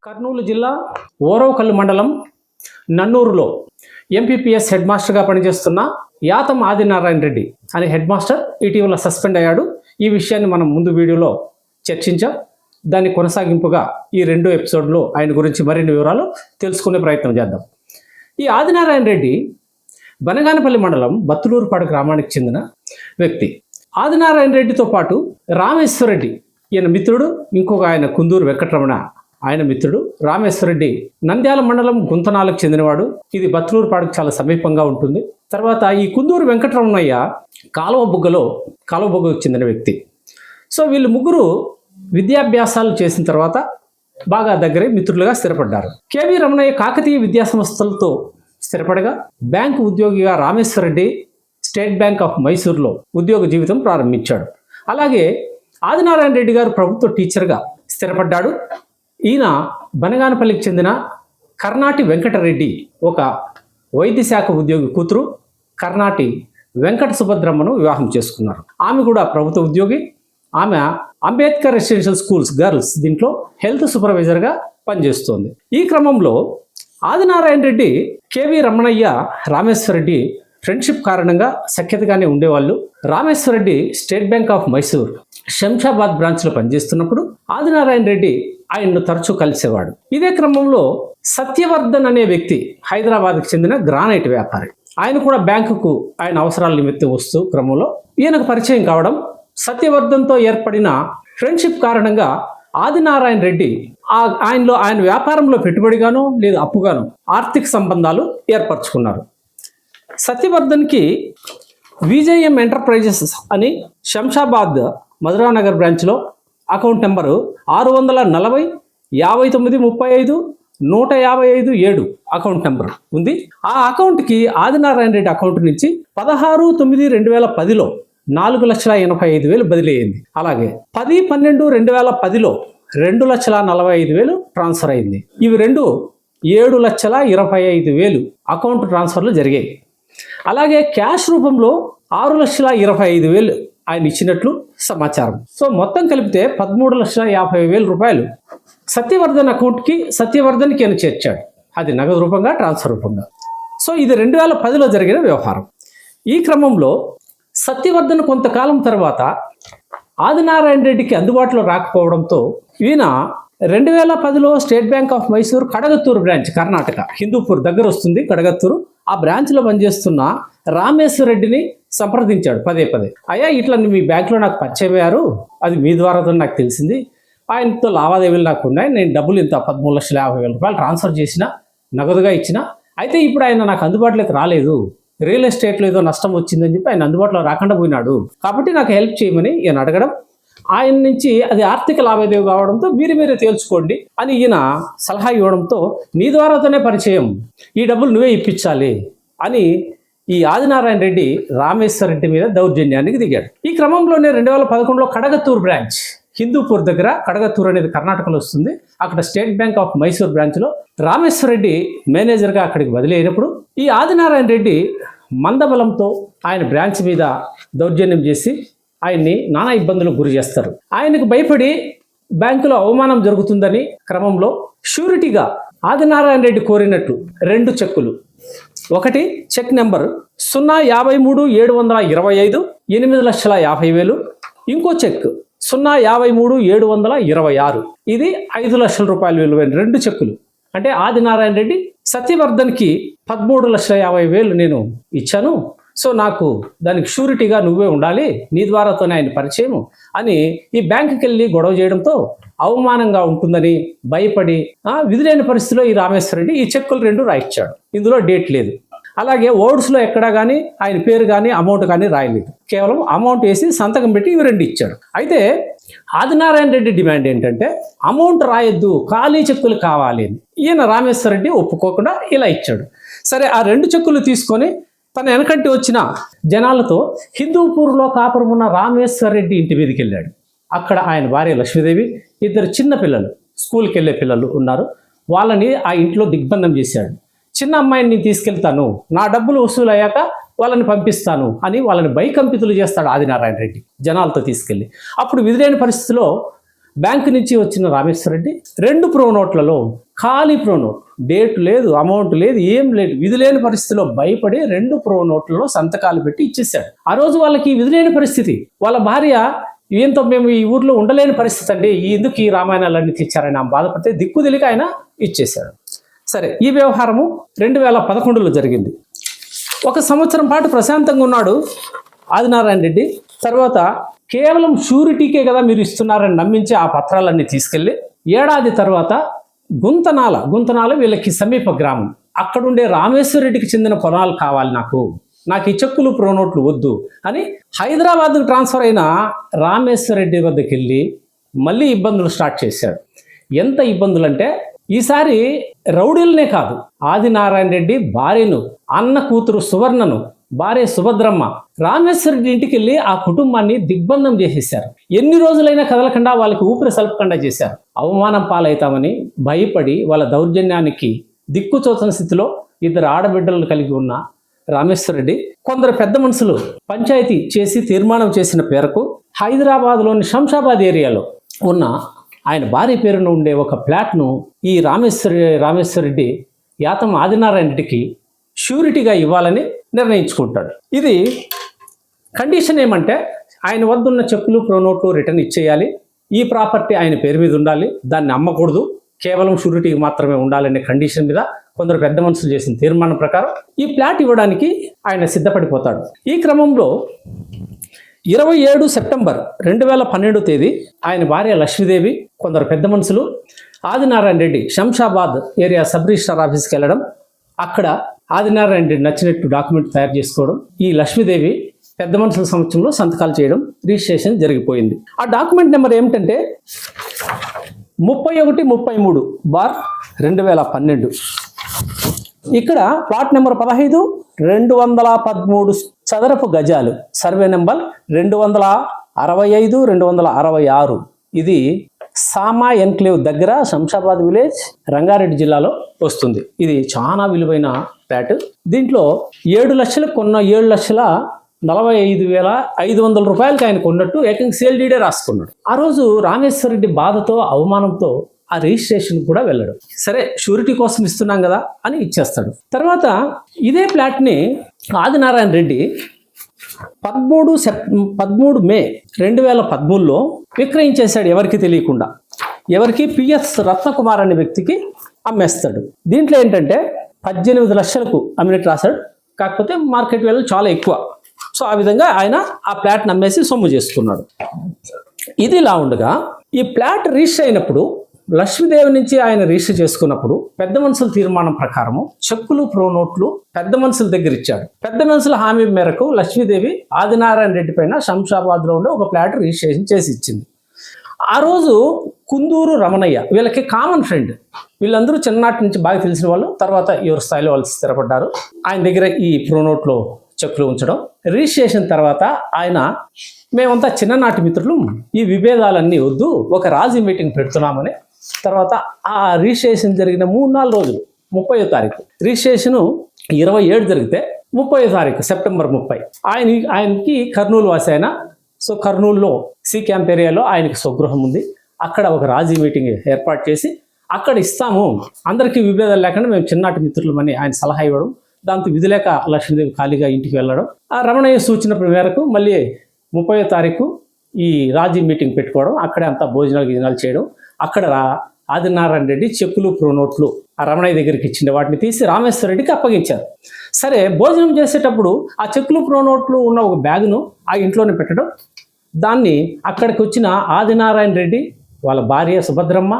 కర్నూలు జిల్లా ఓరవకల్లు మండలం నన్నూరులో MPPS head మాస్టర్గా పనిచేస్తున్న యాతం ఆదినారాయణ రెడ్డి అనే హెడ్ మాస్టర్ ఇటీవల సస్పెండ్ అయ్యాడు. ఈ విషయాన్ని మనం ముందు వీడియోలో చర్చించాం. దాని కొనసాగింపుగా ఈ రెండో ఎపిసోడ్లో ఆయన గురించి మరిన్ని వివరాలు తెలుసుకునే ప్రయత్నం చేద్దాం. ఈ ఆదినారాయణ రెడ్డి బనగానపల్లి మండలం బత్తులూరుపాడు గ్రామానికి చెందిన వ్యక్తి. ఆదినారాయణ రెడ్డితో పాటు రామేశ్వరరెడ్డి ఈయన మిత్రుడు, ఇంకొక ఆయన కుందూరు వెంకటరమణ ఆయన మిత్రుడు. రామేశ్వరరెడ్డి నంద్యాల మండలం గుంతనాలకు చెందినవాడు. ఇది బత్తులూరుపాడుకు చాలా సమీపంగా ఉంటుంది. తర్వాత ఈ కుందూరు వెంకటరమణయ్య కాలువబుగ్గకు చెందిన వ్యక్తి. సో వీళ్ళు ముగ్గురు విద్యాభ్యాసాలు చేసిన తర్వాత బాగా దగ్గరే మిత్రులుగా స్థిరపడ్డారు. కేవీ రమణయ్య కాకతీయ విద్యా సంస్థలతో స్థిరపడగా బ్యాంకు ఉద్యోగిగా రామేశ్వరరెడ్డి స్టేట్ బ్యాంక్ ఆఫ్ మైసూర్లో ఉద్యోగ జీవితం ప్రారంభించాడు. అలాగే ఆదినారాయణ రెడ్డి గారు ప్రభుత్వ టీచర్గా స్థిరపడ్డాడు. ఈయన బనగానపల్లికి చెందిన కర్ణాటి వెంకటరెడ్డి ఒక వైద్య శాఖ ఉద్యోగి కూతురు కర్ణాటి వెంకట సుభద్రమ్మను వివాహం చేసుకున్నారు. ఆమె కూడా ప్రభుత్వ ఉద్యోగి. ఆమె అంబేద్కర్ రెసిడెన్షియల్ స్కూల్స్ గర్ల్స్ దీంట్లో హెల్త్ సూపర్వైజర్గా పనిచేస్తోంది. ఈ క్రమంలో ఆదినారాయణ రెడ్డి, కేవీ రమణయ్య, రామేశ్వరరెడ్డి ఫ్రెండ్షిప్ కారణంగా సఖ్యతగానే ఉండేవాళ్ళు. Rameswarareddy state bank of Mysore Shamshabad బ్రాంచ్లో పనిచేస్తున్నప్పుడు ఆదినారాయణ రెడ్డి ఆయన్ను తరచూ కలిసేవాడు. ఇదే క్రమంలో సత్యవర్ధన్ అనే వ్యక్తి హైదరాబాద్కి చెందిన గ్రానైట్ వ్యాపారి. ఆయన కూడా బ్యాంకుకు ఆయన అవసరాల నిమిత్తం వస్తూ క్రమంలో ఈయనకు పరిచయం కావడం, సత్యవర్ధన్తో ఏర్పడిన ఫ్రెండ్షిప్ కారణంగా ఆదినారాయణ రెడ్డి ఆయన వ్యాపారంలో పెట్టుబడిగానో లేదా అప్పుగానో ఆర్థిక సంబంధాలు ఏర్పరచుకున్నారు. సత్యవర్ధన్కి విజయం ఎంటర్ప్రైజెస్ అని శంషాబాద్ మధురానగర్ బ్రాంచ్లో అకౌంట్ నెంబరు 640-50-35-155-7 అకౌంట్ నెంబర్ ఉంది. ఆ అకౌంట్కి ఆదినారాయణ రెడ్డి అకౌంట్ నుంచి 16/9/2010లో 4,85,000 బదిలీ అయింది. అలాగే 10/12/2010లో 2,45,000 ట్రాన్స్ఫర్ అయింది. ఇవి రెండు 7,25,000 అకౌంట్ ట్రాన్స్ఫర్లు జరిగాయి. అలాగే క్యాష్ రూపంలో 6,25,000 ఆయన ఇచ్చినట్లు సమాచారం. సో మొత్తం కలిపితే 13,50,000 రూపాయలు సత్యవర్ధన్ అకౌంట్కి సత్యవర్ధన్కి ఆయన చేర్చాడు. అది నగదు రూపంగా, ట్రాన్స్ఫర్ రూపంగా. సో ఇది 2010లో జరిగిన వ్యవహారం. ఈ క్రమంలో సత్యవర్ధన్ కొంతకాలం తర్వాత ఆదినారాయణ రెడ్డికి అందుబాటులో రాకపోవడంతో ఈయన 2010లో state bank of Mysore Kadagathur branch, Karnataka Hindupur దగ్గర వస్తుంది కడగత్తూరు, ఆ బ్రాంచ్లో పనిచేస్తున్న రామేశ్వరరెడ్డిని సంప్రదించాడు పదే. అయ్యా, ఇట్లా మీ బ్యాంకులో నాకు పరిచయం అయ్యారు, అది మీ ద్వారాతో నాకు తెలిసింది, ఆయనతో లావాదేవీలు నాకు ఉన్నాయి, నేను డబ్బులు ఇంత 13,50,000 రూపాయలు ట్రాన్స్ఫర్ చేసిన, నగదుగా ఇచ్చిన, అయితే ఇప్పుడు ఆయన నాకు అందుబాటులోకి రాలేదు, రియల్ ఎస్టేట్లో ఏదో నష్టం వచ్చిందని చెప్పి ఆయన అందుబాటులో రాకుండా పోయినాడు, కాబట్టి నాకు హెల్ప్ చేయమని ఈయన అడగడం, ఆయన నుంచి అది ఆర్థిక లావాదేవీ కావడంతో మీరే తేల్చుకోండి అని ఈయన సలహా ఇవ్వడంతో నీ ద్వారాతోనే పరిచయం, ఈ డబ్బులు నువ్వే ఇప్పించాలి అని ఈ ఆదినారాయణ రెడ్డి రామేశ్వరరెడ్డి మీద దౌర్జన్యానికి దిగాడు. ఈ క్రమంలోనే 2011లో కడగత్తూరు బ్రాంచ్, హిందూపూర్ దగ్గర కడగత్తూరు అనేది కర్ణాటకలో వస్తుంది, అక్కడ స్టేట్ బ్యాంక్ ఆఫ్ మైసూర్ బ్రాంచ్లో రామేశ్వరరెడ్డి మేనేజర్గా అక్కడికి బదిలీ అయినప్పుడు ఈ ఆదినారాయణ రెడ్డి మందబలంతో ఆయన బ్రాంచ్ మీద దౌర్జన్యం చేసి ఆయన్ని నానా ఇబ్బందులకు గురి చేస్తారు. ఆయనకు భయపడి బ్యాంకులో అవమానం జరుగుతుందని క్రమంలో షూరిటీగా ఆదినారాయణ రెడ్డి కోరినట్టు 2 చెక్కులు, ఒకటి చెక్ నెంబర్ 053,725 8,50,000, ఇంకో చెక్ 053,726 ఇది 5,00,000 రూపాయలు విలువైన 2 చెక్కులు. అంటే ఆదినారాయణ రెడ్డి సత్యవర్ధన్కి 13,50,000 నేను ఇచ్చాను, సో నాకు దానికి షూరిటీగా నువ్వే ఉండాలి, నీ ద్వారాతోనే ఆయన పరిచయం అని ఈ బ్యాంకుకి వెళ్ళి గొడవ చేయడంతో అవమానంగా ఉంటుందని భయపడి విధులైన పరిస్థితిలో ఈ రామేశ్వరరెడ్డి ఈ చెక్కులు 2 రాయించాడు. ఇందులో డేట్ లేదు. అలాగే ఓడ్స్లో ఎక్కడా కానీ ఆయన పేరు కానీ అమౌంట్ కానీ రాయలేదు, కేవలం అమౌంట్ వేసి సంతకం పెట్టి ఇవి 2 ఇచ్చాడు. అయితే ఆదినారాయణ రెడ్డి డిమాండ్ ఏంటంటే అమౌంట్ రాయొద్దు, ఖాళీ చెక్కులు కావాలి అని. ఈయన రామేశ్వరరెడ్డి ఒప్పుకోకుండా ఇలా ఇచ్చాడు. సరే, ఆ 2 చెక్కులు తీసుకొని తన వెనకంటి వచ్చిన జనాలతో హిందూపూర్లో కాపురం ఉన్న రామేశ్వరరెడ్డి ఇంటి మీదకి వెళ్ళాడు. అక్కడ ఆయన భార్య లక్ష్మీదేవి, 2 చిన్న పిల్లలు, స్కూల్కి వెళ్ళే పిల్లలు ఉన్నారు, వాళ్ళని ఆ ఇంట్లో దిగ్బంధం చేశాడు. చిన్న అమ్మాయిని నేను తీసుకెళ్తాను, నా డబ్బులు వసూలు అయ్యాక వాళ్ళని పంపిస్తాను అని వాళ్ళని భయకంపితులు చేస్తాడు ఆదినారాయణ రెడ్డి జనాలతో తీసుకెళ్ళి. అప్పుడు విధులైన పరిస్థితిలో బ్యాంకు నుంచి వచ్చిన రామేశ్వర రెడ్డి 2 ప్రో నోట్లలో ఖాళీ ప్రో నోట్, డేట్ లేదు, అమౌంట్ లేదు, ఏం లేదు, విధులేని పరిస్థితిలో భయపడి 2 ప్రో నోట్లలో సంతకాలు పెట్టి ఇచ్చేసాడు. ఆ రోజు వాళ్ళకి విధులేని పరిస్థితి. వాళ్ళ భార్య ఈయంతో మేము ఈ ఊర్లో ఉండలేని పరిస్థితి అండి, ఎందుకు ఈ రామాయణాలన్నీ తెచ్చారని ఆమె బాధపడితే దిక్కు తెలియక ఆయన ఇచ్చేశాడు. సరే, ఈ వ్యవహారము 2011లో జరిగింది. 1 సంవత్సరం పాటు ప్రశాంతంగా ఉన్నాడు ఆదినారాయణ రెడ్డి. తర్వాత కేవలం షూరిటీకే కదా మీరు ఇస్తున్నారని నమ్మించి ఆ పత్రాలన్నీ తీసుకెళ్ళి ఏడాది తర్వాత గుంతనాల వీళ్ళకి సమీప గ్రామం, అక్కడుండే రామేశ్వర రెడ్డికి చెందిన పొలాలు కావాలి నాకు ఈ చెక్కులు ప్రో నోట్లు వద్దు అని హైదరాబాద్కు ట్రాన్స్ఫర్ అయిన రామేశ్వర రెడ్డి వద్దకు వెళ్ళి మళ్ళీ ఇబ్బందులు స్టార్ట్ చేశాడు. ఎంత ఇబ్బందులు అంటే ఈసారి రౌడీలనే కాదు, ఆదినారాయణ రెడ్డి భార్యను, అన్న కూతురు సువర్ణను, భార్య సుభద్రమ్మ, రామేశ్వర రెడ్డి ఇంటికి వెళ్ళి ఆ కుటుంబాన్ని దిగ్బంధం చేసేశారు. ఎన్ని రోజులైనా కదలకుండా వాళ్ళకి ఊపిరి సలపకుండా చేశారు. అవమానం పాలవుతామని భయపడి వాళ్ళ దౌర్జన్యానికి దిక్కుచోచని స్థితిలో 2 ఆడబిడ్డలను కలిగి ఉన్న రామేశ్వర రెడ్డి కొందరు పెద్ద మనుషులు పంచాయతీ చేసి తీర్మానం చేసిన పేరకు హైదరాబాద్లోని శంషాబాద్ ఏరియాలో ఉన్న ఆయన భార్య పేరున ఉండే ఒక ఫ్లాట్ను ఈ రామేశ్వర రెడ్డి యాతం ఆదినారాయణ రెడ్డికి షూరిటీగా ఇవ్వాలని నిర్ణయించుకుంటాడు. ఇది కండిషన్ ఏమంటే ఆయన వద్ద ఉన్న చెక్కులు ప్రో నోట్లు రిటర్న్ ఇచ్చేయాలి, ఈ ప్రాపర్టీ ఆయన పేరు మీద ఉండాలి, దాన్ని అమ్మకూడదు, కేవలం షూరిటీకి మాత్రమే ఉండాలనే కండిషన్ మీద కొందరు పెద్ద మనుషులు చేసిన తీర్మానం ప్రకారం ఈ ఫ్లాట్ ఇవ్వడానికి ఆయన సిద్ధపడిపోతాడు. ఈ క్రమంలో 27 సెప్టెంబర్ 2012 తేదీ ఆయన భార్య లక్ష్మీదేవి, కొందరు పెద్ద మనుషులు Adinarayana Reddy Shamshabad area sub registrar ఆఫీస్కి వెళ్ళడం, అక్కడ ఆదినారాయణ రెడ్డి నచ్చినట్టు డాక్యుమెంట్ తయారు చేసుకోవడం, ఈ లక్ష్మీదేవి పెద్ద మనుషుల సమక్షంలో సంతకాలు చేయడం, రిజిస్ట్రేషన్ జరిగిపోయింది. ఆ డాక్యుమెంట్ నెంబర్ ఏమిటంటే 3133/2012. ఇక్కడ ప్లాట్ నెంబర్ 15 213 చదరపు గజాలు, సర్వే నెంబర్ 265 266. ఇది సామా ఎన్క్లేవ్ దగ్గర శంషాబాద్ విలేజ్, రంగారెడ్డి జిల్లాలో వస్తుంది. ఇది చాలా విలువైన ఫ్లాట్. దీంట్లో 7 లక్షలకు కొన్న 7,45,500 రూపాయలకి ఆయన కొన్నట్టు ఏకంగా సేల్ డీడే రాసుకున్నాడు. ఆ రోజు రామేశ్వర రెడ్డి బాధతో అవమానంతో ఆ రిజిస్ట్రేషన్ కూడా వెళ్ళడు. సరే, షూరిటీ కోసం ఇస్తున్నాం కదా అని ఇచ్చేస్తాడు. తర్వాత ఇదే ఫ్లాట్ని ఆదినారాయణ రెడ్డి 13 మే 2013లో విక్రయించేశాడు. ఎవరికి తెలియకుండా, ఎవరికి పిఎస్ రత్నకుమార్ అనే వ్యక్తికి అమ్మేస్తాడు. దీంట్లో ఏంటంటే 18 లక్షలకు అమ్మినట్టు రాశాడు, కాకపోతే మార్కెట్ వాల్యూ చాలా ఎక్కువ. సో ఆ విధంగా ఆయన ఆ ఫ్లాట్ని అమ్మేసి సొమ్ము చేసుకున్నాడు. ఇది ఇలా ఉండగా ఈ ఫ్లాట్ రిజిస్టర్ అయినప్పుడు లక్ష్మీదేవి నుంచి ఆయన రిజిస్టర్ చేసుకున్నప్పుడు పెద్ద మనుషుల తీర్మానం ప్రకారము చెక్కులు ప్రో నోట్లు పెద్ద మనుషుల దగ్గర ఇచ్చాడు. పెద్ద మనుషుల హామీ మేరకు లక్ష్మీదేవి ఆదినారాయణ రెడ్డి పైన శంషాబాద్లో ఉండే ఒక ఫ్లాట్ రిజిస్ట్రేషన్ చేసి ఇచ్చింది. ఆ రోజు కుందూరు రమణయ్య వీళ్ళకి కామన్ ఫ్రెండ్, వీళ్ళందరూ చిన్ననాటి నుంచి బాగా తెలిసిన వాళ్ళు. తర్వాత ఎవరి స్థాయిలో వాళ్ళు స్థిరపడ్డారు. ఆయన దగ్గర ఈ ప్రో నోట్లో చెక్కులు ఉంచడం, రిజిస్ట్రేషన్ తర్వాత ఆయన మేమంతా చిన్ననాటి మిత్రులు, ఈ విభేదాలన్నీ వద్దు, ఒక రాజీ మీటింగ్ పెడుతున్నామని. తర్వాత ఆ రిజిస్ట్రేషన్ జరిగిన 3-4 రోజులు, 30వ తారీఖు రిజిస్ట్రేషను 27 జరిగితే 30వ తారీఖు సెప్టెంబర్ 30 ఆయనకి కర్నూలు వాసి ఆయన. సో కర్నూలులో సి క్యాంప్ ఏరియాలో ఆయనకి స్వగృహం ఉంది. అక్కడ ఒక రాజీ మీటింగ్ ఏర్పాటు చేసి అక్కడ ఇస్తాము, అందరికీ విభేదాలు లేకుండా మేము చిన్ననాటి మిత్రులమని ఆయన సలహా ఇవ్వడం. దాంతో విధిలేక లక్ష్మీదేవి ఖాళీగా ఇంటికి వెళ్ళడం. ఆ రమణయ్య సూచన మేరకు మళ్ళీ 30వ తారీఖు ఈ రాజీ మీటింగ్ పెట్టుకోవడం, అక్కడే అంతా భోజనాలు చేయడం. అక్కడ ఆదినారాయణ రెడ్డి చెక్కులు ప్రో నోట్లు ఆ రమణయ్య దగ్గరికి ఇచ్చిన వాటిని తీసి రామేశ్వర రెడ్డికి అప్పగించారు. సరే, భోజనం చేసేటప్పుడు ఆ చెక్కులు ప్రో నోట్లు ఉన్న ఒక బ్యాగును ఆ ఇంట్లోనే పెట్టడం, దాన్ని అక్కడికి వచ్చిన ఆదినారాయణ రెడ్డి వాళ్ళ భార్య సుభద్రమ్మ,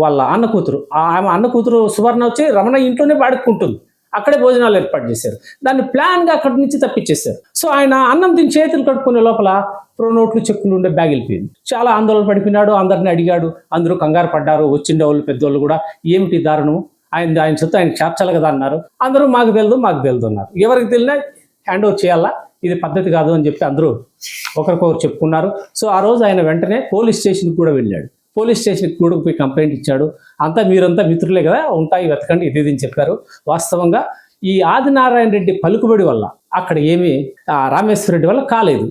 వాళ్ళ అన్న కూతురు, ఆమె అన్న కూతురు సువర్ణ వచ్చి రమణయ్య ఇంట్లోనే వాడుకుంటుంది. అక్కడే భోజనాలు ఏర్పాటు చేశారు. దాన్ని ప్లాన్గా అక్కడి నుంచి తప్పించేశారు. సో ఆయన అన్నం తిని చేతులు కట్టుకునే లోపల ప్రో నోట్లు చెక్కులు ఉండే బ్యాగ్ వెళ్ళిపోయింది. చాలా ఆందోళన పడిపోయినాడు, అందరిని అడిగాడు, అందరూ కంగారు పడ్డారు. వచ్చిండే వాళ్ళు పెద్దోళ్ళు కూడా ఏమిటి దారుణం, ఆయన సొత్తు ఆయన చేర్చాలి కదా అన్నారు. అందరూ మాకు తెలియదు అన్నారు. ఎవరికి తెలియనా హ్యాండ్ ఓవర్ చేయాలా, ఇది పద్ధతి కాదు అని చెప్పి అందరూ ఒకరికొకరు చెప్పుకున్నారు. సో ఆ రోజు ఆయన వెంటనే పోలీస్ స్టేషన్కి కూడా వెళ్ళాడు. పోలీస్ స్టేషన్కి కూడా పోయి కంప్లైంట్ ఇచ్చాడు. మీరంతా మిత్రులే కదా, ఉంటాయి వెతకండి ఇది అని చెప్పారు. వాస్తవంగా ఈ ఆదినారాయణ రెడ్డి పలుకుబడి వల్ల అక్కడ ఏమీ రామేశ్వర రెడ్డి వల్ల కాలేదు.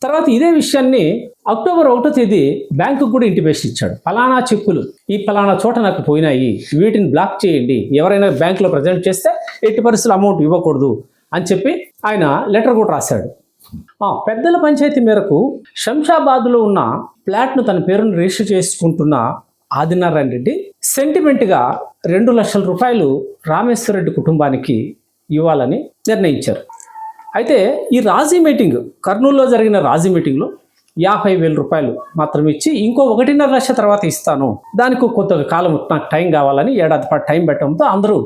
తర్వాత ఇదే విషయాన్ని అక్టోబర్ 1వ తేదీ బ్యాంకుకు కూడా ఇంటిమేషన్ ఇచ్చాడు. ఫలానా చెక్కులు ఈ ఫలానా చోట నాకు పోయినాయి, వీటిని బ్లాక్ చేయండి, ఎవరైనా బ్యాంకులో ప్రజెంట్ చేస్తే ఎట్టి పరిస్థితులు అమౌంట్ ఇవ్వకూడదు అని చెప్పి ఆయన లెటర్ కూడా రాశాడు. పెద్దల పంచాయతీ మేరకు శంషాబాద్లో ఉన్న ఫ్లాట్ను తన పేరును రిజిస్టర్ చేసుకుంటున్న ఆదినారాయణ రెడ్డి సెంటిమెంట్గా 2 లక్షల రూపాయలు రామేశ్వర రెడ్డి కుటుంబానికి ఇవ్వాలని నిర్ణయించారు. అయితే ఈ రాజీ మీటింగ్, కర్నూలులో జరిగిన రాజీ మీటింగ్లో 50,000 రూపాయలు మాత్రం ఇచ్చి ఇంకో 1.5 లక్ష తర్వాత ఇస్తాను, దానికి కొంత కాలం నాకు టైం కావాలని ఏడాది పాటు టైం పెట్టడంతో అందరూ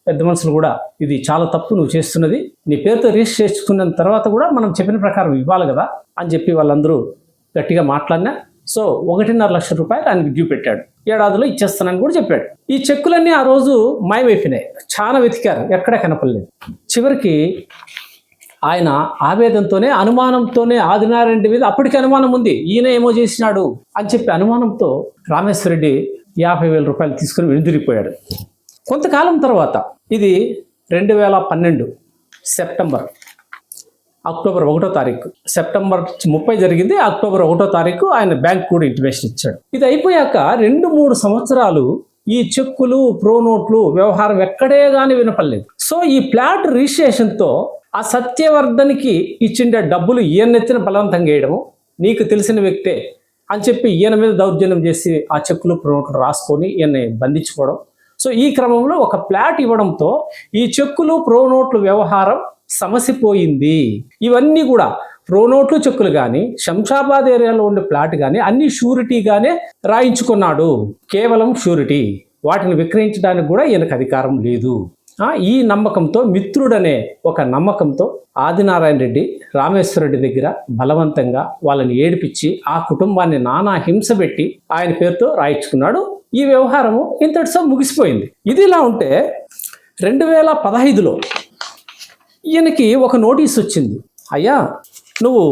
పెద్ద మనుషులు కూడా ఇది చాలా తప్పు, నువ్వు చేస్తున్నది, నీ పేరుతో రిజిస్టర్ చేసుకున్న తర్వాత కూడా మనం చెప్పిన ప్రకారం ఇవ్వాలి కదా అని చెప్పి వాళ్ళందరూ గట్టిగా మాట్లాడినా. సో 1.5 లక్ష రూపాయలు ఆయనకి డ్యూ పెట్టాడు, ఏడాదిలో ఇచ్చేస్తానని కూడా చెప్పాడు. ఈ చెక్కులన్నీ ఆ రోజు మాయమైపోయినాయి, చాలా వెతికారు, ఎక్కడా కనపడలేదు. చివరికి ఆయన ఆవేదంతోనే, అనుమానంతోనే ఆదినారాయణ రెడ్డి మీద అప్పటికి అనుమానం ఉంది, ఈయన ఏమో చేసినాడు అని చెప్పి అనుమానంతో రామేశ్వర రెడ్డి 50,000 రూపాయలు తీసుకుని వెనుదిరిగిపోయాడు. కొంతకాలం తర్వాత ఇది 2012 సెప్టెంబర్, అక్టోబర్ 1వ తారీఖు, సెప్టెంబర్ 30 జరిగింది, అక్టోబర్ 1వ తారీఖు ఆయన బ్యాంక్ కూడా ఇంటిమేషన్ ఇచ్చాడు. ఇది అయిపోయాక 2-3 సంవత్సరాలు ఈ చెక్కులు, ప్రో నోట్లు వ్యవహారం ఎక్కడే కానీ వినపడలేదు. సో ఈ ఫ్లాట్ రిజిస్ట్రేషన్తో ఆ సత్యవర్ధన్కి ఇచ్చిండే డబ్బులు ఈయనెత్తిన బలవంతంగా వేయడము, నీకు తెలిసిన వ్యక్తే అని చెప్పి ఈయన మీద దౌర్జన్యం చేసి ఆ చెక్కులు, ప్రో నోట్లు రాసుకొని ఈయన్ని బంధించుకోవడం. సో ఈ క్రమంలో ఒక ఫ్లాట్ ఇవ్వడంతో ఈ చెక్కులు, ప్రో నోట్లు వ్యవహారం సమసిపోయింది. ఇవన్నీ కూడా ప్రో నోట్లు, చెక్కులు కానీ, శంషాబాద్ ఏరియాలో ఉండే ఫ్లాట్ కానీ అన్ని షూరిటీగానే రాయించుకున్నాడు, కేవలం షూరిటీ, వాటిని విక్రయించడానికి కూడా ఈయనకు అధికారం లేదు. ఈ నమ్మకంతో, మిత్రుడనే ఒక నమ్మకంతో ఆదినారాయణ రెడ్డి రామేశ్వర రెడ్డి దగ్గర బలవంతంగా వాళ్ళని ఏడిపించి ఆ కుటుంబాన్ని నానా హింస పెట్టి ఆయన పేరుతో రాయించుకున్నాడు. ఈ వ్యవహారము ఇంతటితో ముగిసిపోయింది. ఇది ఇలా ఉంటే 2015లో ఈయనకి ఒక నోటీస్ వచ్చింది, అయ్యా నువ్వు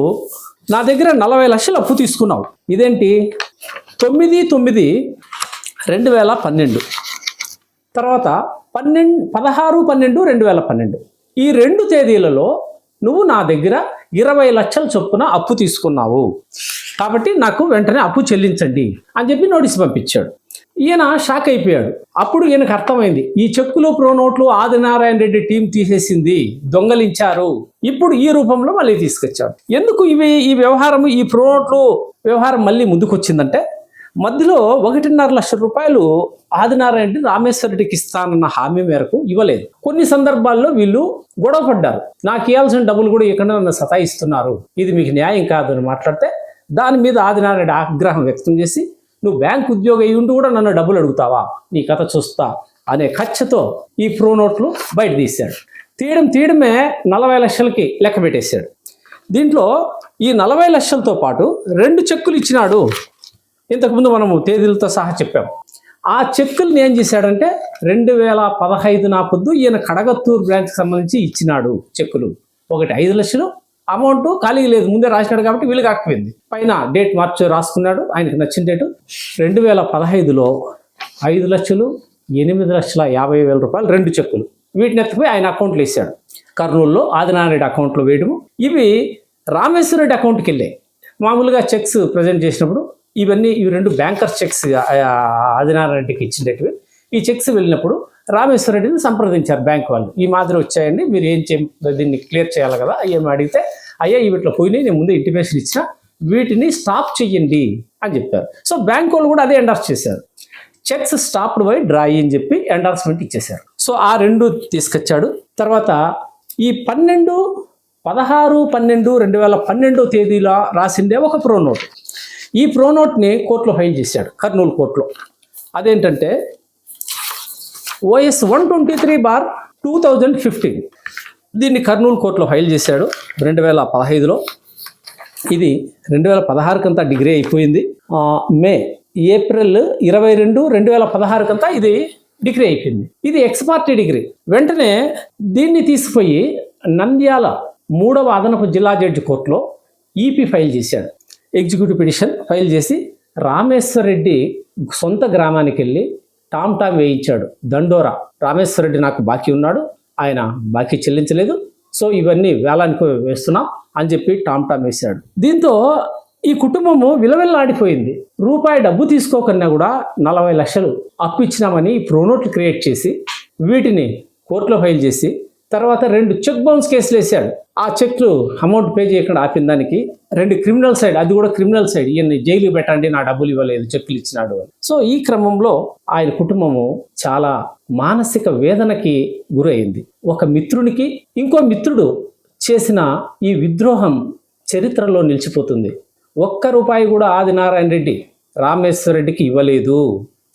నా దగ్గర 40 లక్షలు అప్పు తీసుకున్నావు, ఇదేంటి 9/9/2012 తర్వాత 16/12/2012 ఈ 2 తేదీలలో నువ్వు నా దగ్గర 20 లక్షల చొప్పున అప్పు తీసుకున్నావు, కాబట్టి నాకు వెంటనే అప్పు చెల్లించండి అని చెప్పి నోటీస్ పంపించాడు. ఈయన షాక్ అయిపోయాడు. అప్పుడు ఈయనకు అర్థమైంది, ఈ చెక్కులు, ప్రో నోట్లు ఆదినారాయణ రెడ్డి టీం తీసేసింది, దొంగలించారు, ఇప్పుడు ఈ రూపంలో మళ్ళీ తీసుకొచ్చారు. ఎందుకు ఈ వ్యవహారం, ఈ ప్రో నోట్లు వ్యవహారం మళ్ళీ ముందుకు వచ్చిందంటే, మధ్యలో 1.5 లక్ష రూపాయలు ఆదినారాయణ రెడ్డి రామేశ్వర రెడ్డికి ఇస్తానన్న హామీ మేరకు ఇవ్వలేదు. కొన్ని సందర్భాల్లో వీళ్ళు గొడవ పడ్డారు, నాకు ఇవ్వాల్సిన డబ్బులు కూడా ఇక్కడ నన్ను సతాయిస్తున్నారు, ఇది మీకు న్యాయం కాదు అని మాట్లాడితే దాని మీద ఆదినారాయణ రెడ్డి ఆగ్రహం వ్యక్తం చేసి, నువ్వు బ్యాంక్ ఉద్యోగం అయ్యి ఉండి కూడా నన్ను డబ్బులు అడుగుతావా, నీ కథ చూస్తా అనే కక్షతో ఈ ప్రో నోట్లు బయట తీశాడు. తీయడమే 40 లక్షలకి లెక్క పెట్టేశాడు. దీంట్లో ఈ 40 లక్షలతో పాటు 2 చెక్కులు ఇచ్చినాడు. ఇంతకుముందు మనము తేదీలతో సహా చెప్పాం. ఆ చెక్కుల్ని ఏం చేశాడంటే 2015 నాపొద్దు ఈయన కడగత్తూరు బ్రాంచ్కి సంబంధించి ఇచ్చినాడు చెక్కులు. ఒకటి 5 లక్షలు అమౌంట్ ఖాళీ లేదు, ముందే రాసినాడు కాబట్టి వీలు కాకపోయింది, పైన డేట్ మార్చి రాసుకున్నాడు, ఆయనకు నచ్చిన డేటు. 2015లో 5,08,50,000 రూపాయలు 2 చెక్కులు, వీటిని ఎత్తిపోయి ఆయన అకౌంట్లో వేసాడు. కర్నూలులో ఆదినారాయణ రెడ్డి అకౌంట్లో వేయడము, ఇవి రామేశ్వర రెడ్డి అకౌంట్కి వెళ్ళాయి. మామూలుగా చెక్స్ ప్రజెంట్ చేసినప్పుడు ఇవి 2 బ్యాంకర్స్ చెక్స్ ఆదినారాయణ రెడ్డికి ఇచ్చినట్టువి. ఈ చెక్స్ వెళ్ళినప్పుడు రామేశ్వర రెడ్డిని సంప్రదించారు బ్యాంక్ వాళ్ళు, ఈ మాదిరి వచ్చాయండి, మీరు దీన్ని క్లియర్ చేయాలి కదా ఏమి అడిగితే, అయ్యా వీటిలో పోయినాయి, నేను ముందే ఇంటిమేషన్ ఇచ్చిన, వీటిని స్టాప్ చెయ్యండి అని చెప్పారు. సో బ్యాంక్ వాళ్ళు కూడా అదే ఎండార్స్ చేశారు, చెక్స్ స్టాప్డ్ బై డ్రాయి అని చెప్పి ఎండార్స్మెంట్ ఇచ్చేశారు. సో ఆ 2 తీసుకొచ్చాడు. తర్వాత ఈ 16/12/2012 తేదీలో రాసిందే ఒక ప్రో నోట్. ఈ ప్రో నోట్ని కోర్టులో ఫైల్ చేశాడు, కర్నూలు కోర్టులో. అదేంటంటే OS 123/2015. దీన్ని కర్నూలు కోర్టులో ఫైల్ చేశాడు 2015లో. ఇది 2016 కంతా డిగ్రీ అయిపోయింది. ఏప్రిల్ 22, 2016 కంతా ఇది డిగ్రీ అయిపోయింది. ఇది ఎక్స్పార్టీ డిగ్రీ. వెంటనే దీన్ని తీసుకుపోయి నంద్యాల 3వ అదనపు జిల్లా జడ్జి కోర్టులో ఈపీ ఫైల్ చేశాడు, ఎగ్జిక్యూటివ్ పిటిషన్ ఫైల్ చేసి రామేశ్వర రెడ్డి సొంత గ్రామానికి వెళ్ళి టామ్ వేయించాడు. దండోరా, రామేశ్వర రెడ్డి నాకు బాకీ ఉన్నాడు, ఆయన బాకీ చెల్లించలేదు, సో ఇవన్నీ వేలానికి వేస్తున్నాం అని చెప్పి టామ్ వేశాడు. దీంతో ఈ కుటుంబము విలవిల్లాడిపోయింది. రూపాయి డబ్బు తీసుకోకన్నా కూడా 40 లక్షలు అప్పు ఇచ్చినామని ప్రోనోట్లు క్రియేట్ చేసి వీటిని కోర్టులో ఫైల్ చేసి తర్వాత 2 చెక్ బౌన్స్ కేసులు వేశాడు. ఆ చెక్లు అమౌంట్ పే చేయకుండా ఆపిన దానికి 2 క్రిమినల్ సైడ్, అది కూడా క్రిమినల్ సైడ్, ఈయన్ని జైలు పెట్టండి నా డబ్బులు ఇవ్వలేదు చెక్కులు ఇచ్చినాడు. సో ఈ క్రమంలో ఆయన కుటుంబము చాలా మానసిక వేదనకి గురైంది. ఒక మిత్రునికి ఇంకో మిత్రుడు చేసిన ఈ విద్రోహం చరిత్రలో నిలిచిపోతుంది. ₹1 కూడా ఆదినారాయణ రెడ్డి రామేశ్వర రెడ్డికి ఇవ్వలేదు.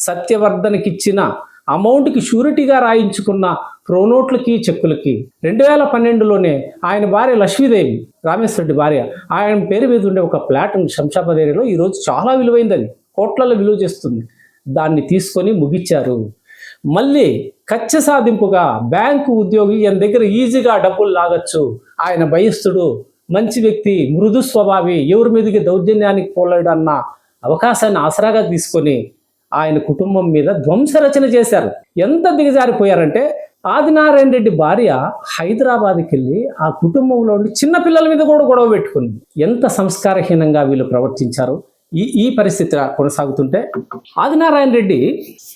సత్యవర్ధన్కి ఇచ్చిన అమౌంట్కి షూరిటీగా రాయించుకున్న ప్రోనోట్లకి చెక్కులకి 2012లోనే ఆయన భార్య లక్ష్మీదేవి, రామేశ్వర రెడ్డి భార్య, ఆయన పేరు మీద ఉండే ఒక ఫ్లాట్ శంషాబాద్ ఏరియాలో ఈరోజు చాలా విలువైంది, అది కోట్లలో విలువ చేస్తుంది. దాన్ని తీసుకొని ముగిచ్చారు. మళ్ళీ కక్ష సాధింపుగా బ్యాంకు ఉద్యోగి ఈయన దగ్గర ఈజీగా డబ్బులు లాగచ్చు, ఆయన భయస్థుడు, మంచి వ్యక్తి, మృదు స్వభావి, ఎవరి మీదకి దౌర్జన్యానికి పోలేడు అన్న అవకాశాన్ని ఆసరాగా తీసుకొని ఆయన కుటుంబం మీద ధ్వంసరచన చేశారు. ఎంత దిగజారిపోయారంటే ఆదినారాయణ రెడ్డి భార్య హైదరాబాద్కి వెళ్ళి ఆ కుటుంబంలో ఉండి చిన్నపిల్లల మీద కూడా గొడవ పెట్టుకుంది. ఎంత సంస్కారహీనంగా వీళ్ళు ప్రవర్తించారు. ఈ పరిస్థితి కొనసాగుతుంటే ఆదినారాయణ రెడ్డి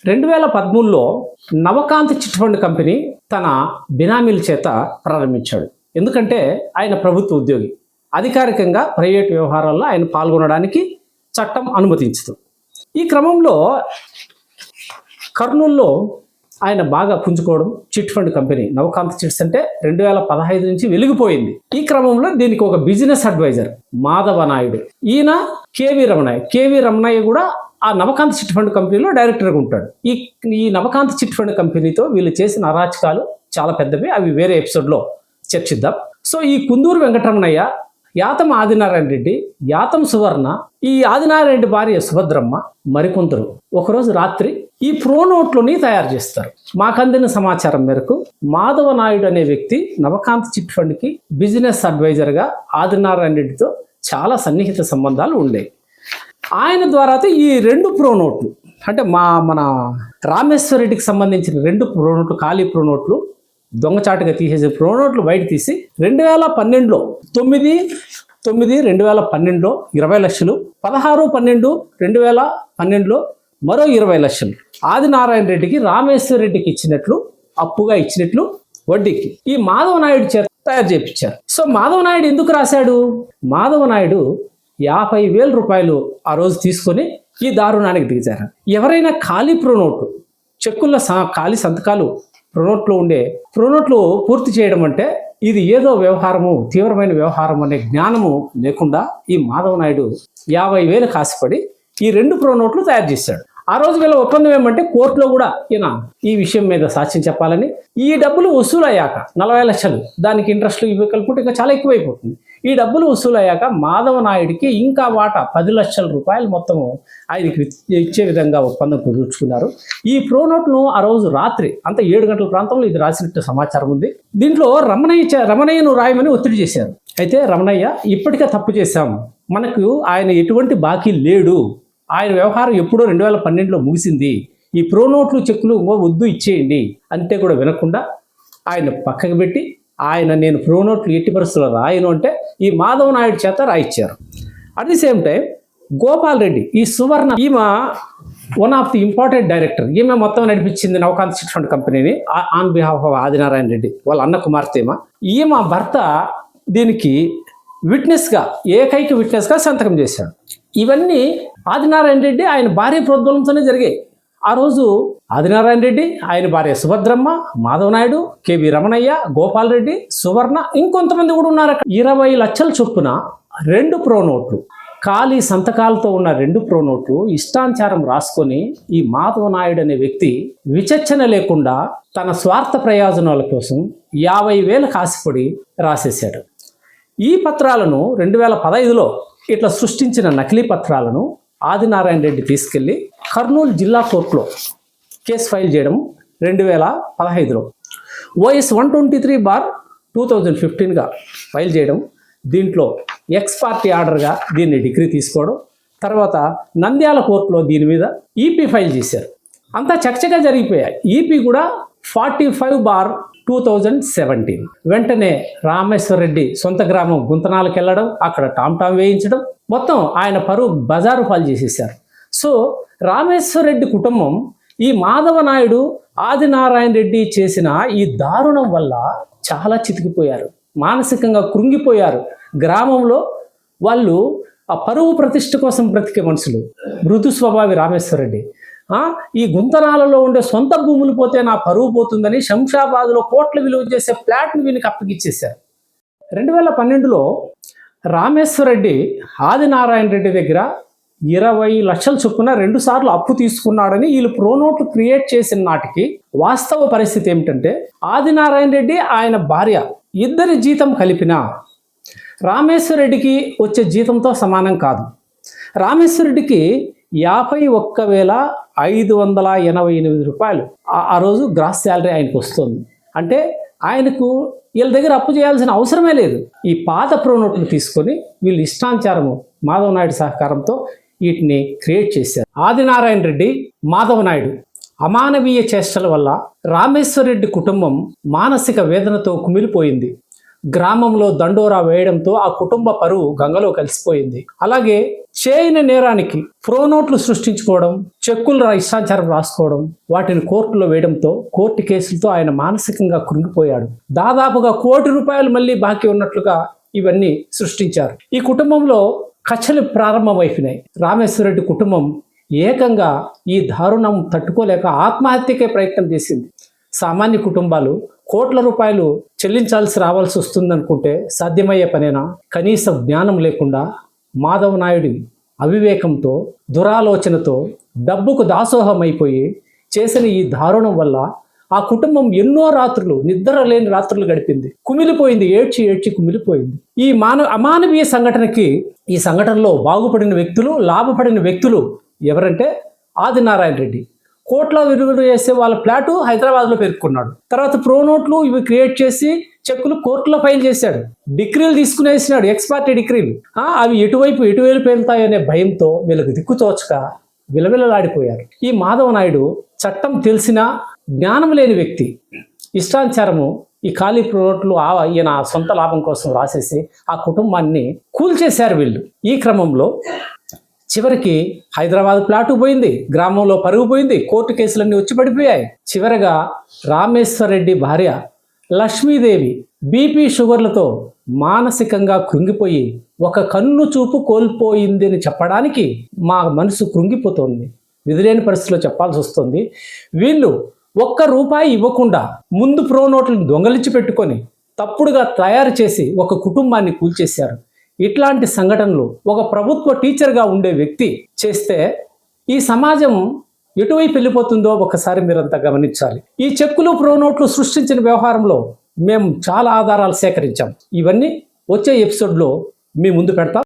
2013లో నవకాంత్ చిట్ ఫండ్ కంపెనీ తన బినామీల చేత ప్రారంభించాడు. ఎందుకంటే ఆయన ప్రభుత్వ ఉద్యోగి, అధికారికంగా ప్రైవేట్ వ్యవహారాల్లో ఆయన పాల్గొనడానికి చట్టం అనుమతించదు. ఈ క్రమంలో కర్నూలులో ఆయన బాగా పుంజుకోవడం, chit fund company Navakanth chits అంటే 2015 నుంచి వెలిగిపోయింది. ఈ క్రమంలో దీనికి ఒక బిజినెస్ అడ్వైజర్ మాధవ నాయుడు, ఈయన కేవీ రమణయ్య కూడా ఆ నవకాంత్ చిట్ ఫండ్ కంపెనీలో డైరెక్టర్గా ఉంటాడు. ఈ నవకాంత్ చిట్ ఫండ్ కంపెనీతో వీళ్ళు చేసిన అరాచకాలు చాలా పెద్దవి, అవి వేరే ఎపిసోడ్లో చర్చిద్దాం. సో ఈ కుందూరు వెంకటరమణయ్య, యాతం ఆదినారాయణ రెడ్డి, యాతం సువర్ణ, ఈ ఆదినారాయణ రెడ్డి భార్య సుభద్రమ్మ, మరికొందరు ఒకరోజు రాత్రి ఈ ప్రోనోట్లని తయారు చేస్తారు. మాకందిన సమాచారం మేరకు మాధవ నాయుడు అనే వ్యక్తి నవకాంత్ చిట్ ఫండ్కి బిజినెస్ అడ్వైజర్గా ఆదినారాయణ రెడ్డితో చాలా సన్నిహిత సంబంధాలు ఉండేవి. ఆయన ద్వారా ఈ 2 ప్రోనోట్లు అంటే మన రామేశ్వర రెడ్డికి సంబంధించిన 2 ప్రోనోట్లు, ఖాళీ ప్రోనోట్లు దొంగచాటుగా తీసేసి ప్రోనోట్లు బయట తీసి 2012లో 9/9/2012లో 20 లక్షలు, 16/12/2012లో మరో 20 లక్షలు ఆదినారాయణ రెడ్డికి రామేశ్వర రెడ్డికి ఇచ్చినట్లు, అప్పుగా ఇచ్చినట్లు వడ్డీకి ఈ మాధవ నాయుడు చేత తయారు చేయించారు. సో మాధవ నాయుడు ఎందుకు రాశాడు? మాధవ నాయుడు 50,000 రూపాయలు ఆ రోజు తీసుకొని ఈ దారుణానికి దిగజారు. ఎవరైనా ఖాళీ ప్రోనోట్లు, చెక్కుల్లో ఖాళీ సంతకాలు ప్రోనోట్లు పూర్తి చేయడం అంటే ఇది ఏదో వ్యవహారము, తీవ్రమైన వ్యవహారం అనే జ్ఞానము లేకుండా ఈ మాధవ నాయుడు 50,000 కాసిపడి ఈ 2 ప్రోనోట్లు తయారు చేశాడు. ఆ రోజు వీళ్ళ ఒప్పందం ఏమంటే కోర్టులో కూడా ఈయన ఈ విషయం మీద సాక్ష్యం చెప్పాలని, ఈ డబ్బులు వసూలు అయ్యాక 40 లక్షలు, దానికి ఇంట్రెస్ట్లు ఇవి కలుపుకుంటే ఇంకా చాలా ఎక్కువైపోతుంది. ఈ డబ్బులు వసూలు అయ్యాక మాధవ నాయుడికి ఇంకా వాటా 10 లక్షల రూపాయలు మొత్తము ఆయనకి ఇచ్చే విధంగా ఒప్పందం కుదుర్చుకున్నారు. ఈ ప్రోనోట్ను ఆ రోజు రాత్రి అంతా 7 గంటల ప్రాంతంలో ఇది రాసినట్టు సమాచారం ఉంది. దీంట్లో రమణయ్యను రాయమని ఒత్తిడి చేశారు. అయితే రమణయ్య ఇప్పటికే తప్పు చేశాం, మనకు ఆయన ఎటువంటి బాకీ లేడు, ఆయన వ్యవహారం ఎప్పుడో 2012లో ముగిసింది, ఈ ప్రోనోట్లు చెక్కులు వద్దు ఇచ్చేయండి అంటే కూడా వినకుండా ఆయన పక్కకు పెట్టి నేను ప్రోనోట్లు ఎట్టి పరిస్థితుల్లో రాయను అంటే ఈ మాధవ నాయుడు చేత రాయిచ్చారు. At the same time Gopal Reddy, ఈ సువర్ణ, ఈమె one of the important director, ఈమె మొత్తం నడిపించింది నవకాంత్ చిట్ ఫండ్ కంపెనీని on behalf of Adinarayana Reddy, వాళ్ళ అన్న కుమార్తె. ఈమె భర్త దీనికి ఏకైక విట్నెస్గా సంతకం చేశాడు. ఇవన్నీ ఆదినారాయణ రెడ్డి ఆయన భార్య ప్రోద్బలంతోనే జరిగాయి. ఆ రోజు ఆదినారాయణ రెడ్డి, ఆయన భార్య సుభద్రమ్మ, మాధవ నాయుడు, కేవీ రమణయ్య, గోపాల్ రెడ్డి, సువర్ణ, ఇంకొంతమంది కూడా ఉన్నారు. 20 లక్షల చొప్పున 2 ప్రోనోట్లు, ఖాళీ సంతకాలతో ఉన్న 2 ప్రోనోట్లు ఇష్టానుసారం రాసుకొని ఈ మాధవ నాయుడు అనే వ్యక్తి విచక్షణ లేకుండా తన స్వార్థ ప్రయోజనాల కోసం 50,000 కాసిపడి రాసేశాడు. ఈ పత్రాలను 2015లో ఇట్లా సృష్టించిన నకిలీ పత్రాలను ఆదినారాయణ రెడ్డి తీసుకెళ్లి కర్నూలు జిల్లా కోర్టులో కేసు ఫైల్ చేయడం 2015లో OS 123/2015గా ఫైల్ చేయడం, దీంట్లో ఎక్స్ పార్టీ ఆర్డర్గా దీన్ని డిగ్రీ తీసుకోవడం, తర్వాత నంద్యాల కోర్టులో దీని మీద ఈపీ ఫైల్ చేశారు. అంతా చకచకా జరిగిపోయాయి. ఈపీ కూడా 45/2015 2017. వెంటనే రామేశ్వర్ రెడ్డి సొంత గ్రామం గుంతనాలకు వెళ్ళడం, అక్కడ టామ్ వేయించడం, మొత్తం ఆయన పరువు బజారు పాలు చేసేసారు. సో రామేశ్వర్ రెడ్డి కుటుంబం ఈ మాధవ నాయుడు, ఆదినారాయణ రెడ్డి చేసిన ఈ దారుణం వల్ల చాలా చితికిపోయారు, మానసికంగా కృంగిపోయారు. గ్రామంలో వాళ్ళు ఆ పరువు ప్రతిష్ఠ కోసం బ్రతికే మనుషులు. మృదు స్వభావి రామేశ్వర్ రెడ్డి ఈ గుంతనాలలో ఉండే సొంత భూములు పోతే నా పరువు పోతుందని శంషాబాద్లో కోట్ల విలువ చేసే ఫ్లాట్ని వీనికి అప్పగిచ్చేశారు. 2012లో రామేశ్వర్ రెడ్డి ఆదినారాయణ రెడ్డి దగ్గర 20 లక్షల చొప్పున 2 సార్లు అప్పు తీసుకున్నాడని వీళ్ళు ప్రోనోట్లు క్రియేట్ చేసిన నాటికి వాస్తవ పరిస్థితి ఏమిటంటే ఆదినారాయణ రెడ్డి ఆయన భార్య ఇద్దరి జీతం కలిపినా రామేశ్వర్ రెడ్డికి వచ్చే జీతంతో సమానం కాదు. రామేశ్వర్ రెడ్డికి 51,588 రూపాయలు ఆ రోజు గ్రాస్ శాలరీ ఆయనకు వస్తుంది. అంటే ఆయనకు వీళ్ళ దగ్గర అప్పు చేయాల్సిన అవసరమే లేదు. ఈ పాత ప్రోనోట్ను తీసుకొని వీళ్ళు ఇష్టానుసారము మాధవ నాయుడు సహకారంతో వీటిని క్రియేట్ చేశారు. ఆదినారాయణ రెడ్డి, మాధవ నాయుడు అమానవీయ చేష్టల వల్ల రామేశ్వర్ రెడ్డి కుటుంబం మానసిక వేదనతో కుమిలిపోయింది. గ్రామంలో దండోరా వేయడంతో ఆ కుటుంబ పరువు గంగలో కలిసిపోయింది. అలాగే చేయని నేరానికి ప్రోనోట్లు సృష్టించుకోవడం, చెక్కులు ఇష్టాచారం రాసుకోవడం, వాటిని కోర్టులో వేయడంతో కోర్టు కేసులతో ఆయన మానసికంగా కృంగిపోయాడు. దాదాపుగా ₹1 కోటి మళ్ళీ బాకీ ఉన్నట్లుగా ఇవన్నీ సృష్టించారు. ఈ కుటుంబంలో కచ్చలు ప్రారంభమైపోయినాయి. రామేశ్వర రెడ్డి కుటుంబం ఏకంగా ఈ దారుణం తట్టుకోలేక ఆత్మహత్యకే ప్రయత్నం చేసింది. సామాన్య కుటుంబాలు కోట్ల రూపాయలు రావాల్సి వస్తుందనుకుంటే సాధ్యమయ్యే పనేనా? కనీస జ్ఞానం లేకుండా మాధవ నాయుడి అవివేకంతో, దురాలోచనతో, డబ్బుకు దాసోహం అయిపోయి చేసిన ఈ దారుణం వల్ల ఆ కుటుంబం ఎన్నో రాత్రులు, నిద్ర లేని రాత్రులు గడిపింది. కుమిలిపోయింది, ఏడ్చి కుమిలిపోయింది. ఈ అమానవీయ సంఘటనకి, ఈ సంఘటనలో బాగుపడిన వ్యక్తులు, లాభపడిన వ్యక్తులు ఎవరంటే ఆదినారాయణ రెడ్డి కోట్ల విలువ చేసే వాళ్ళ ఫ్లాటు హైదరాబాద్లో పేర్కొన్నాడు. తర్వాత ప్రోనోట్లు ఇవి క్రియేట్ చేసి చెక్కులు కోర్టులో ఫైల్ చేశాడు. డిగ్రీలు తీసుకునేసినాడు, ఎక్స్పర్ట్ డిగ్రీలు. అవి ఎటువైపు వెళ్తాయనే భయంతో వీళ్ళకి దిక్కుతోచక విలవిలలాడిపోయారు. ఈ మాధవ నాయుడు చట్టం తెలిసినా జ్ఞానం లేని వ్యక్తి. ఇష్టానుసారము ఈ ఖాళీ ప్రోనోట్లు ఈయన సొంత లాభం కోసం రాసేసి ఆ కుటుంబాన్ని కూల్చేశారు వీళ్ళు. ఈ క్రమంలో చివరికి హైదరాబాద్ ప్లాటు పోయింది, గ్రామంలో పరుగు పోయింది, కోర్టు కేసులన్నీ వచ్చి పడిపోయాయి. చివరగా రామేశ్వర్ రెడ్డి భార్య లక్ష్మీదేవి బీపీ షుగర్లతో మానసికంగా కృంగిపోయి ఒక కన్ను చూపు కోల్పోయింది అని చెప్పడానికి మా మనసు కృంగిపోతుంది. విధిలేని పరిస్థితిలో చెప్పాల్సి వస్తుంది. వీళ్ళు ₹1 ఇవ్వకుండా ముందు ప్రోనోట్లను దొంగలించి పెట్టుకొని తప్పుడుగా తయారు చేసి ఒక కుటుంబాన్ని కూల్చేశారు. ఇట్లాంటి సంఘటనలు ఒక ప్రభుత్వ టీచర్గా ఉండే వ్యక్తి చేస్తే ఈ సమాజం ఎటువైపు వెళ్ళిపోతుందో ఒకసారి మీరంతా గమనించాలి. ఈ చెక్కులు ప్రోనోట్లు సృష్టించిన వ్యవహారంలో మేము చాలా ఆధారాలు సేకరించాం. ఇవన్నీ వచ్చే ఎపిసోడ్లో మీ ముందు పెడతాం.